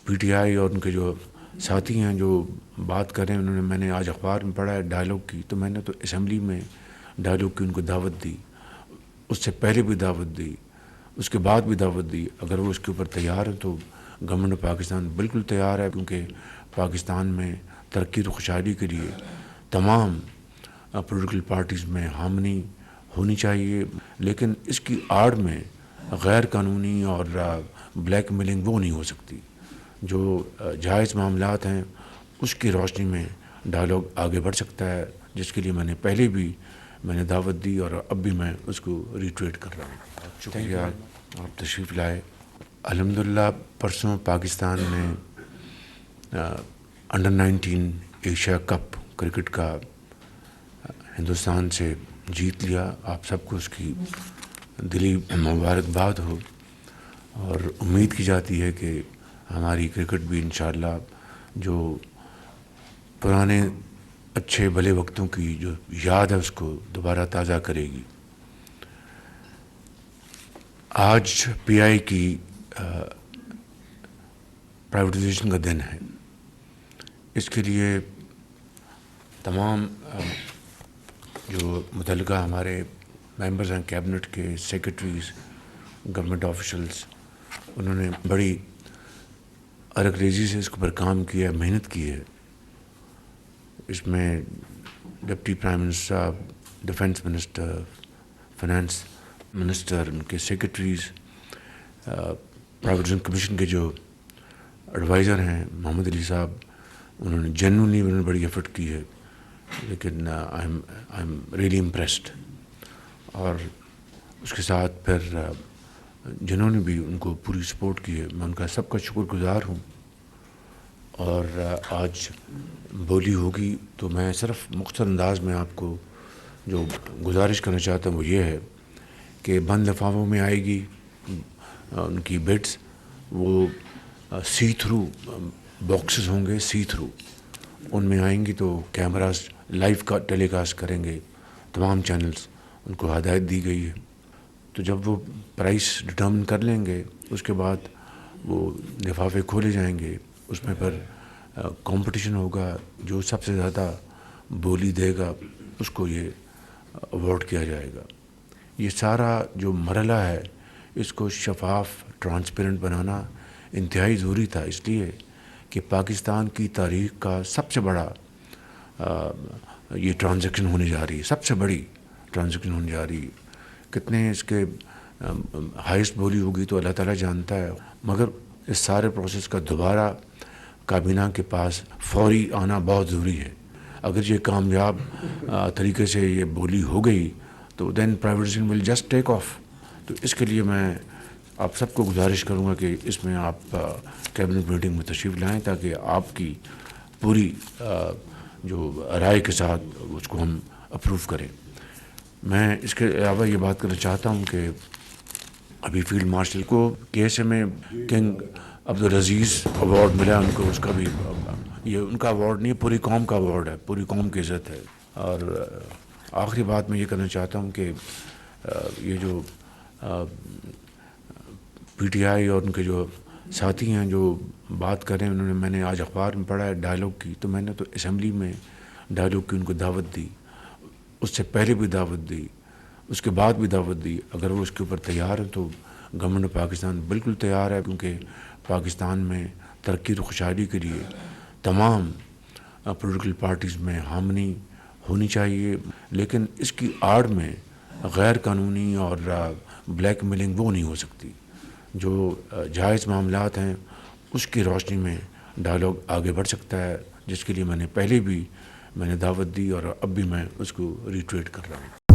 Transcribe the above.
P T I اور ان کے جو ساتھی ہیں جو بات کر رہے ہیں، میں نے آج اخبار میں پڑھا ہے ڈائلاگ کی، تو میں نے تو اسمبلی میں ڈائلاگ کی ان کو دعوت دی، اس سے پہلے بھی دعوت دی، اس کے بعد بھی دعوت دی۔ اگر وہ اس کے اوپر تیار ہیں تو گورنمنٹ آف پاکستان بالکل تیار ہے، کیونکہ پاکستان میں ترقی اور خوشحالی کے لیے تمام پولیٹیکل پارٹیز میں ہارمنی ہونی چاہیے، لیکن اس کی آڑ میں غیر قانونی اور بلیک میلنگ وہ نہیں ہو سکتی۔ جو جائز معاملات ہیں اس کی روشنی میں ڈائلاگ آگے بڑھ سکتا ہے، جس کے لیے میں نے پہلے بھی دعوت دی اور اب بھی میں اس کو ریٹریٹ کر رہا ہوں۔ شکریہ آپ تشریف لائے۔ الحمدللہ پرسوں پاکستان نے انڈر 19 ایشیا کپ کرکٹ کا ہندوستان سے جیت لیا۔ آپ سب کو اس کی دلی مبارکباد ہو، اور امید کی جاتی ہے کہ ہماری کرکٹ بھی انشاءاللہ جو پرانے اچھے بھلے وقتوں کی جو یاد ہے اس کو دوبارہ تازہ کرے گی۔ آج پی آئی کی پرائیویٹائزیشن کا دن ہے۔ اس کے لیے تمام جو متعلقہ ہمارے ممبرز ہیں کیبنٹ کے، سیکرٹریز، گورنمنٹ آفیشلز، انہوں نے بڑی ارگ ریزی سے اس کے اوپر کام کیا ہے، محنت کی ہے۔ اس میں ڈپٹی پرائم منسٹر صاحب، ڈیفنس منسٹر، فائنانس منسٹر، ان کے سیکرٹریز، پرائیویٹائزیشن کمیشن کے جو ایڈوائزر ہیں محمد علی صاحب، انہوں نے جینوئنلی بڑی ایفرٹ کی ہے، لیکن آئی ایم ریئلی امپریسڈ۔ اور اس کے ساتھ پھر جنہوں نے بھی ان کو پوری سپورٹ کی ہے، میں ان کا سب کا شکر گزار ہوں۔ اور آج بولی ہوگی تو میں صرف مختصر انداز میں آپ کو جو گزارش کرنا چاہتا ہوں وہ یہ ہے کہ بند لفافوں میں آئے گی ان کی بڈس، وہ سی تھرو باکسز ہوں گے، سی تھرو ان میں آئیں گی، تو کیمراز لائیو کا ٹیلی کاسٹ کریں گے تمام چینلز، ان کو ہدایت دی گئی ہے۔ تو جب وہ پرائس ڈٹرمن کر لیں گے، اس کے بعد وہ لفافے کھولے جائیں گے، اس میں پھر کمپٹیشن ہوگا، جو سب سے زیادہ بولی دے گا اس کو یہ ایوارڈ کیا جائے گا۔ یہ سارا جو مرحلہ ہے اس کو شفاف، ٹرانسپیرنٹ بنانا انتہائی ضروری تھا، اس لیے کہ پاکستان کی تاریخ کا سب سے بڑا یہ ٹرانزیکشن ہونے جا رہی ہے، سب سے بڑی ٹرانزیکشن ہونے جا رہی ہے۔ کتنے اس کے ہائیسٹ بولی ہوگی تو اللہ تعالیٰ جانتا ہے، مگر اس سارے پروسیس کا دوبارہ کابینہ کے پاس فوری آنا بہت ضروری ہے۔ اگر یہ کامیاب طریقے سے یہ بولی ہو گئی تو then privatisation will just take off. تو اس کے لیے میں آپ سب کو گزارش کروں گا کہ اس میں آپ کیبنٹ میٹنگ میں تشریف لائیں، تاکہ آپ کی پوری جو رائے کے ساتھ اس کو ہم اپروو کریں۔ میں اس کے علاوہ یہ بات کرنا چاہتا ہوں کہ ابھی فیلڈ مارشل کو کیسے میں کنگ عبدالعزیز ایوارڈ ملا ان کو، اس کا بھی یہ ان کا ایوارڈ نہیں ہے، پوری قوم کا ایوارڈ ہے، پوری قوم کی عزت ہے۔ اور آخری بات میں یہ کرنا چاہتا ہوں کہ یہ جو پی ٹی آئی اور ان کے جو ساتھی ہیں جو بات کر رہے ہیں، میں نے آج اخبار میں پڑھا ہے ڈائلاگ کی، تو میں نے تو اسمبلی میں ڈائلاگ کی ان کو دعوت دی، اس سے پہلے بھی دعوت دی، اس کے بعد بھی دعوت دی۔ اگر وہ اس کے اوپر تیار ہیں تو گورنمنٹ آف پاکستان بالکل تیار ہے، کیونکہ پاکستان میں ترقی اور خوشحالی کے لیے تمام پولیٹیکل پارٹیز میں ہارمنی ہونی چاہیے، لیکن اس کی آڑ میں غیر قانونی اور بلیک میلنگ وہ نہیں ہو سکتی۔ جو جائز معاملات ہیں اس کی روشنی میں ڈائلاگ آگے بڑھ سکتا ہے، جس کے لیے میں نے پہلے بھی دعوت دی اور اب بھی میں اس کو ریٹریٹ کر رہا ہوں۔